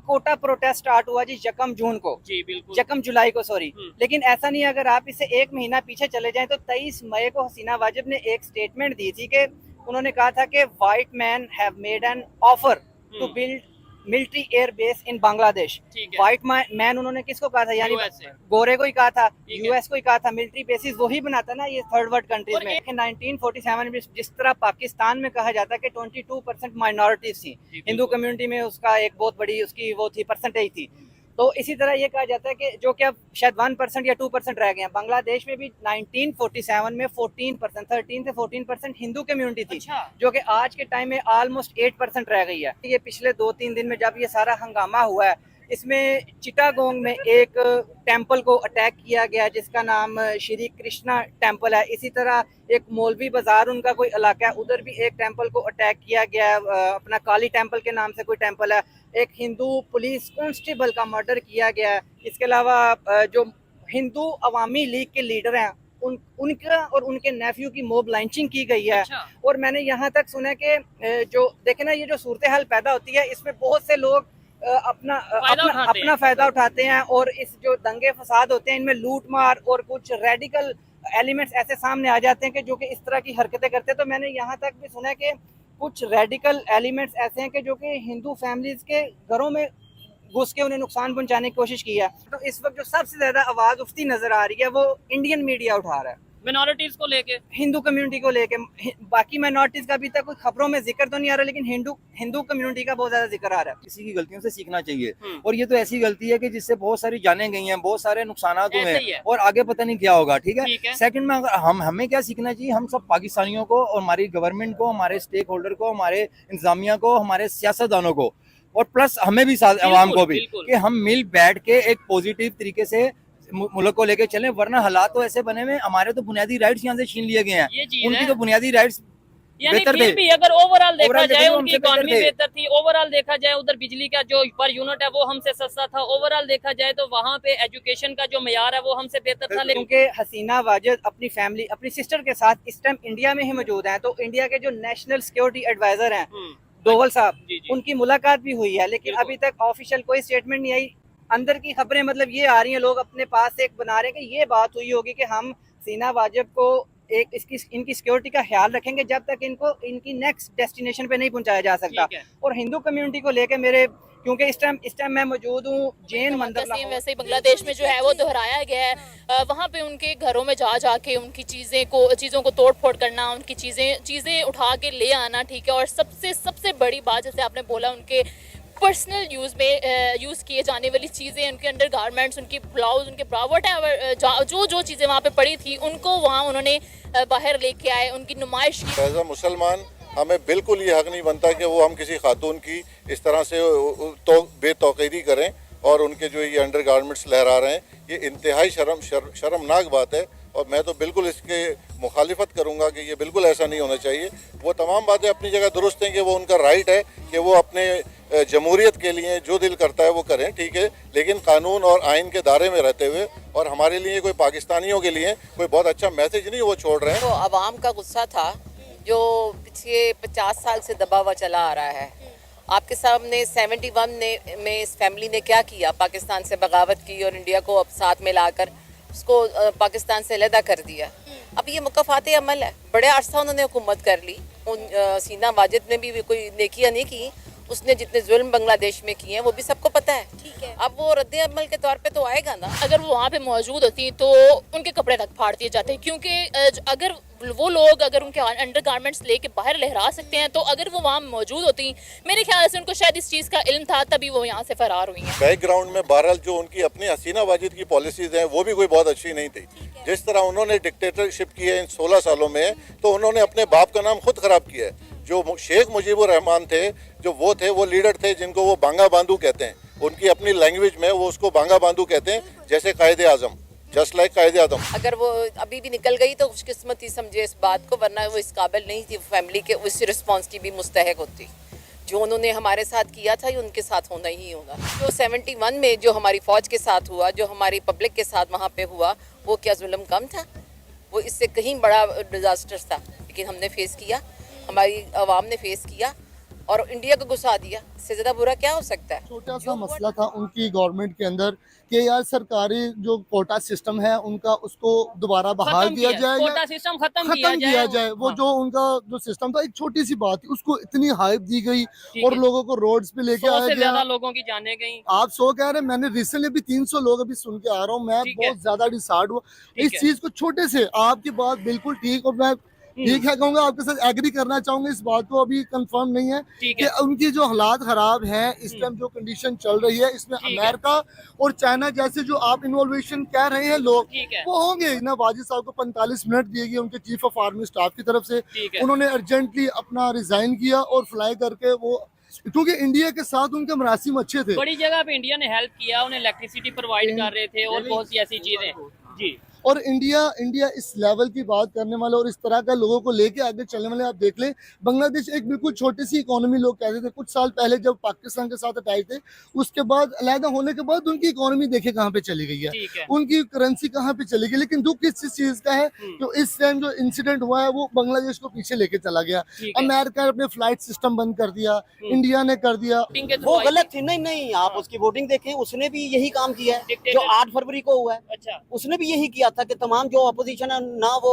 Kota protest start हुआ जी यकम जून को, जी बिल्कुल। यकम जुलाई को, सॉरी। लेकिन ऐसा नहीं है, अगर आप इसे एक महीना पीछे चले जाएं तो 23 मई को हसीना वाजिब ने एक स्टेटमेंट दी थी कि उन्होंने कहा था कि white man have made an offer to build military air base in Bangladesh. White man उन्होंने किसको कहा था, यानी गोरे को ही कहा था, यूएस को ही कहा था। मिलिट्री बेसिस वही बनाता ना ये थर्ड वर्ल्ड कंट्रीज में। 1947 में जिस तरह पाकिस्तान में कहा जाता है कि 22% माइनॉरिटीज थी, हिंदू कम्युनिटी में उसका एक बहुत बड़ी उसकी वो थी, परसेंटेज थी। तो इसी तरह ये कहा जाता है कि जो कि अब शायद 1% या 2% रह गए हैं। बांग्लादेश में भी 1947 में 14%, 13 से 14% हिंदू कम्युनिटी थी। अच्छा। जो कि आज के टाइम में ऑलमोस्ट 8% रह गई है। ये पिछले 2-3 दिन में जब ये सारा हंगामा हुआ है, इसमें चिटागोंग में एक टेंपल को अटैक किया गया जिसका नाम श्री कृष्णा टेंपल है। इसी तरह एक मौलवी बाजार उनका कोई इलाका है, उधर भी एक टेंपल को अटैक किया गया, अपना काली टेंपल के नाम से कोई टेंपल है। एक हिंदू पुलिस कांस्टेबल का मर्डर किया गया है। इसके अलावा जो हिंदू अवामी लीग के लीडर हैं उनका और उनके नेफ्यू की मोब लॉन्चिंग की गई है। अच्छा। और मैंने यहाँ तक सुना कि जो देखे ना, ये जो सूरत हाल पैदा होती है इसमें बहुत से लोग अपना फायदा उठाते हैं और इस जो दंगे फसाद होते हैं इनमें लूट मार और कुछ रेडिकल एलिमेंट्स ऐसे सामने आ जाते हैं कि जो कि इस तरह की हरकतें करते हैं। तो मैंने यहाँ तक भी सुना है कि कुछ रेडिकल एलिमेंट्स ऐसे हैं कि जो कि हिंदू फैमिलीज के घरों में घुस के उन्हें नुकसान पहुंचाने की कोशिश की है। तो इस वक्त जो सबसे ज्यादा आवाज उठती नजर आ रही है वो इंडियन मीडिया उठा रहा है, मिनॉरिटीज को लेके, हिंदू कम्युनिटी को लेके। बाकी माइनॉरिटीज का अभी तक कोई खबरों में जिक्र तो नहीं आ रहा, लेकिन हिंदू कम्युनिटी का बहुत ज्यादा जिक्र आ रहा है। किसी की गलतियों से सीखना चाहिए, और ये तो ऐसी गलती है कि जिससे बहुत सारी जानें गई हैं, बहुत सारे नुकसान हुए हैं और आगे पता नहीं क्या होगा। ठीक है। सेकंड में अगर हमें क्या सीखना चाहिए, हम सब पाकिस्तानियों को और हमारी गवर्नमेंट को, हमारे स्टेक होल्डर को, हमारे इंतजामिया को, हमारे सियासतदानों को, और प्लस हमें भी साथ अवाम को भी, कि हम मिल बैठ के एक पॉजिटिव तरीके से मुल्क को लेके चलें। वरना हालात तो ऐसे बने हुए, हमारे तो बुनियादी राइट्स यहाँ से छीन लिए गए हैं, उनकी तो बुनियादी राइट्स बेहतर थे। भी अगर ओवरऑल देखा जाए उनकी इकोनॉमी बेहतर थी, ओवरऑल देखा जाए उधर बिजली का जो पर यूनिट है वो हमसे सस्ता था, ओवरऑल देखा जाए तो वहाँ पे एजुकेशन का जो मयार है वो हमसे बेहतर था। क्योंकि हसीना वाजिद अपनी फैमिली, अपनी सिस्टर के साथ इस टाइम इंडिया में ही मौजूद है। तो इंडिया के जो नेशनल सिक्योरिटी एडवाइजर हैं डोवल साहब, उनकी मुलाकात भी हुई है, लेकिन अभी तक ऑफिशियल कोई स्टेटमेंट नहीं आई। अंदर की खबरें मतलब ये आ रही हैं, लोग अपने पास एक बना रहे हैं कि ये बात हुई होगी कि हम हसीना वाजिब को इनकी सिक्योरिटी का ख्याल रखेंगे जब तक इनको इनकी नेक्स्ट डेस्टिनेशन पे नहीं पहुंचाया जा सकता। और हिंदू कम्युनिटी को लेके मेरे, क्योंकि इस टाइम मैं मौजूद हूँ जैन मंदिर, वैसे ही बांग्लादेश में जो है वो दोहराया गया है। वहाँ पे उनके घरों में जा के उनकी चीज़ों को तोड़ फोड़ करना, उनकी चीज़ें उठा के ले आना। ठीक है। और सबसे बड़ी बात, जैसे आपने बोला, उनके पर्सनल यूज़ किए जाने वाली चीज़ें, उनके अंडर गारमेंट्स, उनकी ब्लाउज, उनके ब्रा वट एवर जो चीज़ें वहाँ पे पड़ी थी उनको वहाँ उन्होंने बाहर लेके आए, उनकी नुमाइश की। एज अ मुसलमान हमें बिल्कुल ये हक नहीं बनता कि वो हम किसी खातून की इस तरह से तो बेतौकीदी करें और उनके जो ये अंडर गारमेंट्स लहरा रहे हैं, ये इंतहाई शर्मनाक बात है। और मैं तो बिल्कुल इसके मुखालिफत करूंगा कि ये बिल्कुल ऐसा नहीं होना चाहिए। वो तमाम बातें अपनी जगह दुरुस्त हैं कि वो उनका राइट है कि वो अपने जमहूरियत के लिए जो दिल करता है वो करें, ठीक है, लेकिन कानून और आइन के दायरे में रहते हुए। और हमारे लिए कोई पाकिस्तानियों के लिए कोई बहुत अच्छा मैसेज नहीं वो छोड़ रहे हैं। तो अवाम का गुस्सा था जो पिछले 50 साल से दबा हुआ चला आ रहा है। आपके सामने 71 में इस फैमिली ने क्या किया, पाकिस्तान से बगावत की और इंडिया को अब साथ में लाकर उसको पाकिस्तान से अलहदा कर दिया। अब ये मुकफ़ात अमल है। बड़े अरसा उन्होंने हुकूमत कर ली, हसीना वाजिद ने भी कोई नेकियां नहीं की, उसने जितने जुल्म बांग्लादेश में किए हैं वो भी सबको पता है। ठीक है। अब वो रद्द अमल के तौर पे तो आएगा ना। अगर वो वहाँ पे मौजूद होती तो उनके कपड़े तक फाड़ दिए जाते, क्योंकि अगर वो लोग अगर उनके अंडर गारमेंट्स लेके बाहर लहरा सकते हैं तो अगर वो वहाँ मौजूद होती, मेरे ख्याल से उनको शायद इस चीज़ का इल्म था, तभी वो यहाँ से फरार हुई हैं। बैकग्राउंड में बहरहाल जो उनकी अपनी हसीना वाजिद की पॉलिसीज हैं वो भी कोई बहुत अच्छी नहीं थी। जिस तरह उन्होंने डिक्टेटरशिप की है इन 16 सालों में, तो उन्होंने अपने बाप का नाम खुद खराब किया है। जो शेख मुजीबुर रहमान थे, जो वो लीडर थे जिनको वो बांगा बांधू कहते हैं, उनकी अपनी लैंग्वेज में वो उसको बांगा बांधू कहते हैं, जैसे कायदे आजम, जस्ट लाइक कायदे आजम। अगर वो अभी भी निकल गई तो खुशकिस्मती समझे इस बात को, वरना वो इस काबिल नहीं थी फैमिली के उस रिस्पॉन्स की भी मुस्तहक होती। जो उन्होंने हमारे साथ किया था ये उनके साथ होना ही होगा। जो 71 में जो हमारी फ़ौज के साथ हुआ, जो हमारी पब्लिक के साथ वहाँ पे हुआ, वो क्या जुल्म कम था? वो इससे कहीं बड़ा डिज़ास्टर था, लेकिन हमने फेस किया, हमारी आवाम ने फेस किया। और इंडिया को घुसा दिया, इससे ज्यादा बुरा क्या हो सकता है। छोटा सा मसला था उनकी गवर्नमेंट के अंदर कि यार सरकारी जो कोटा सिस्टम है उनका उसको दोबारा बहाल किया जाए या कोटा सिस्टम खत्म किया जाए। वो हाँ। जो उनका जो सिस्टम था, एक छोटी सी बात थी, उसको इतनी हाइप दी गई ठीक और है। लोगों को रोड्स पे लेके 100 आया से ज्यादा गया। लोगों की जाने गई। आप 100 कह रहे हैं, मैंने रिसेंटली भी 300 लोग अभी सुन के आ रहा हूँ, मैं ठीक है। बहुत ज्यादा डिसार्ड हुआ ठीक इस है। चीज को। छोटे से आपकी बात बिल्कुल ठीक, और मैं ठीक है कहूंगा, आपके साथ एग्री करना चाहूंगा। इस बात को अभी कंफर्म नहीं है ठीक कि है। उनकी जो हालात खराब हैं इस टाइम, जो कंडीशन चल रही है इसमें ठीक है। अमेरिका और चाइना जैसे जो आप इन्वॉल्वेशन कह रहे हैं लोग, ठीक है। वो होंगे ना। वाजिद साहब को 45 मिनट दिए गए उनके चीफ ऑफ आर्मी स्टाफ की तरफ से, ठीक है। उन्होंने अर्जेंटली अपना रिजाइन किया और फ्लाई करके वो, क्योंकि इंडिया के साथ उनके मरासिम अच्छे थे। बड़ी जगह पे इंडिया ने हेल्प किया, उन्हें इलेक्ट्रिसिटी प्रोवाइड कर रहे थे और बहुत सी ऐसी चीजें। जी और इंडिया इस लेवल की बात करने वाले और इस तरह का लोगों को लेके आगे चलने वाले, आप देख लें बांग्लादेश एक बिल्कुल छोटी सी इकोनॉमी, लोग कहते थे कुछ साल पहले जब पाकिस्तान के साथ अटैच थे, उसके बाद अलहदा होने के बाद उनकी इकोनॉमी देखे कहाँ पे चली गई है, ठीक है। उनकी करेंसी कहाँ पे चली गई। लेकिन दुख इस चीज का है जो इस टाइम जो इंसिडेंट हुआ है वो बांग्लादेश को पीछे लेके चला गया। ठीक है। अमेरिका ने अपने फ्लाइट सिस्टम बंद कर दिया, इंडिया ने कर दिया। वोटिंग के वो थ्रू आई गलत थी। थी। नहीं नहीं, आप उसकी वोटिंग देखें, उसने भी यही काम किया है Dictator- जो 8 फरवरी को हुआ है। अच्छा उसने भी यही किया था कि तमाम जो अपोजिशन है ना, वो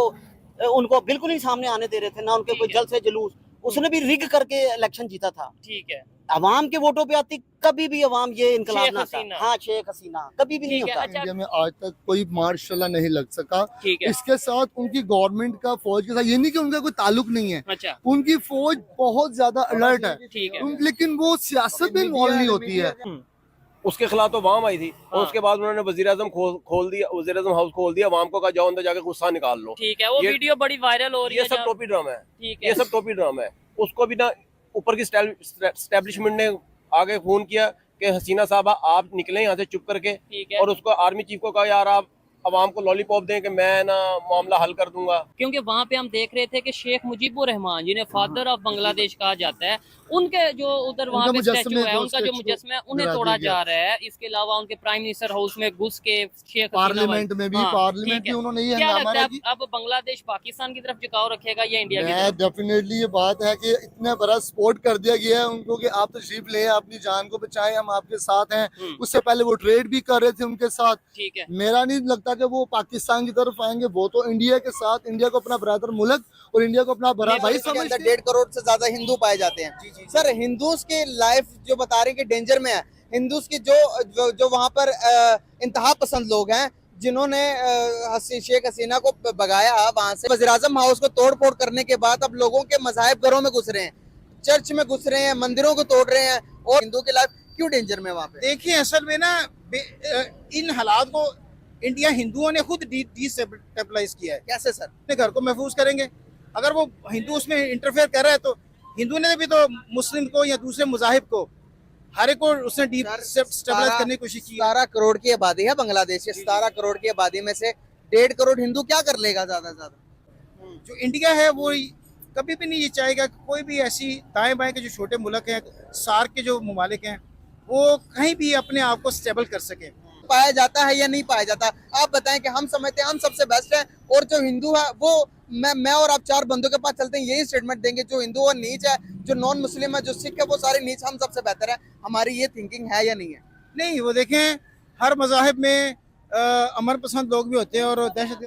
उनको बिल्कुल नहीं सामने आने दे रहे थे, ना उनके ठीक कोई है। जल से जुलूस। उसने भी रिग करके इलेक्शन जीता था। ठीक है। अवाम के वोटों पे आती, कभी भी अवाम ये इनकलाब शेख ना था। हसीना। हाँ, शेख हसीना कभी भी नहीं ठीक है। होता। अच्छा इंडिया में आज तक कोई मार्शल नहीं लग सका। ठीक है। इसके साथ उनकी गवर्नमेंट का फौज के साथ ये नहीं कि उनका कोई ताल्लुक नहीं है, अच्छा उनकी फौज बहुत ज्यादा अलर्ट है, ठीक है। लेकिन वो सियासत में इन्वॉल्व नहीं होती है। उसके खिलाफ तो वाम आई थी हाँ। और उसके बाद उन्होंने वजीर आजम खोल दिया, वजीर आजम हाउस खोल दिया, वाम को कहा जाओ अंदर जाकर गुस्सा निकाल लो। ठीक है। वो ये- वीडियो बड़ी वायरल हो रही ये है सब जहाँ- टोपी ड्रामा है, ठीक है। ये सब टोपी ड्रामा है। उसको भी ना ऊपर की स्टैब्लिशमेंट ने आगे फोन किया कि हसीना साहबा आप निकले यहाँ से चुप करके, ठीक है। और उसको आर्मी चीफ को कहा यार आप अवाम को लॉलीपॉप दें कि मैं ना मामला हल कर दूंगा। क्योंकि वहाँ पे हम देख रहे थे कि शेख मुजीबुर रहमान जिन्हें फादर ऑफ बांग्लादेश कहा जाता है, उनके जो उधर वहाँ उनका पे मुजस्समे स्टैचू है, को उनका जो स्टैचू मुजस्समा है उन्हें गिरा तोड़ा दिया जा रहा है। इसके अलावा उनके प्राइम मिनिस्टर हाउस में घुस के शेख हसीना पार्लियामेंट में भी, हाँ, पार्लियामेंट ठीक भी है। उन्होंने ये क्या हंगामा लगता है किया। अब बांग्लादेश पाकिस्तान की तरफ झुकाव रखेगा या इंडिया की मैं तरफ? डेफिनेटली ये बात है कि इतना बड़ा सपोर्ट कर दिया गया है उनको कि आप तशरीफ लें, अपनी जान को बचाएं, हम आपके साथ हैं। उससे पहले वो ट्रेड भी कर रहे थे उनके साथ। ठीक है। मेरा नहीं लगता कि वो पाकिस्तान की तरफ आएंगे, वो तो इंडिया के साथ, इंडिया को अपना बरादर मुल्क और इंडिया को अपना बड़ा भाई के अंदर समझते हैं। 1.5 करोड़ से ज्यादा हिंदू पाए जाते हैं। सर हिंदूज के लाइफ जो बता रहे हैं कि डेंजर में है, हिंदूज की जो वहाँ पर इंतहा पसंद लोग हैं जिन्होंने शेख हसीना को भगाया वहाँ से, वज़ीर-ए-आज़म हाउस को तोड़ फोड़ करने के बाद अब लोगों के मज़ाहिब घरों में घुस रहे हैं, चर्च में घुस रहे हैं, मंदिरों को तोड़ रहे हैं, और हिंदू की लाइफ क्यों डेंजर में वहाँ पे? देखिए असल में ना इन हालात को इंडिया हिंदुओं ने खुद डिस्टेबलाइज किया है। कैसे सर? अपने घर को महफूज करेंगे, अगर वो हिंदू उसमें इंटरफेयर कर रहा है तो हिंदू ने भी तो मुस्लिम को या दूसरे मज़ाहिब को हर एक को उसने डिस्टेबलाइज करने की कोशिश की। 17 करोड़ की आबादी है बांग्लादेश की। 17 करोड़ की आबादी में से 1.5 करोड़ हिंदू क्या कर लेगा ज्यादा से ज्यादा? जो इंडिया है वो कभी भी नहीं ये चाहेगा कि कोई भी ऐसी दाएं बाएं के जो छोटे मुल्क हैं, सार्क के जो ममालिक हैं, वो कहीं भी अपने आप को स्टेबल कर सके। पाया जाता है या नहीं पाया जाता? आप बताएं कि हम समझते हैं हम सबसे बेस्ट है, और जो हिंदू है वो मैं और आप 4 बंदों के पास चलते हैं यही स्टेटमेंट देंगे जो हिंदू वो नीच है, जो नॉन मुस्लिम है, जो सिख है, वो सारे नीच, हम सबसे बेहतर है। हमारी ये थिंकिंग है या नहीं है? नहीं, वो देखें हर मज़ाहिब में अमर पसंद लोग भी होते हैं और दहशत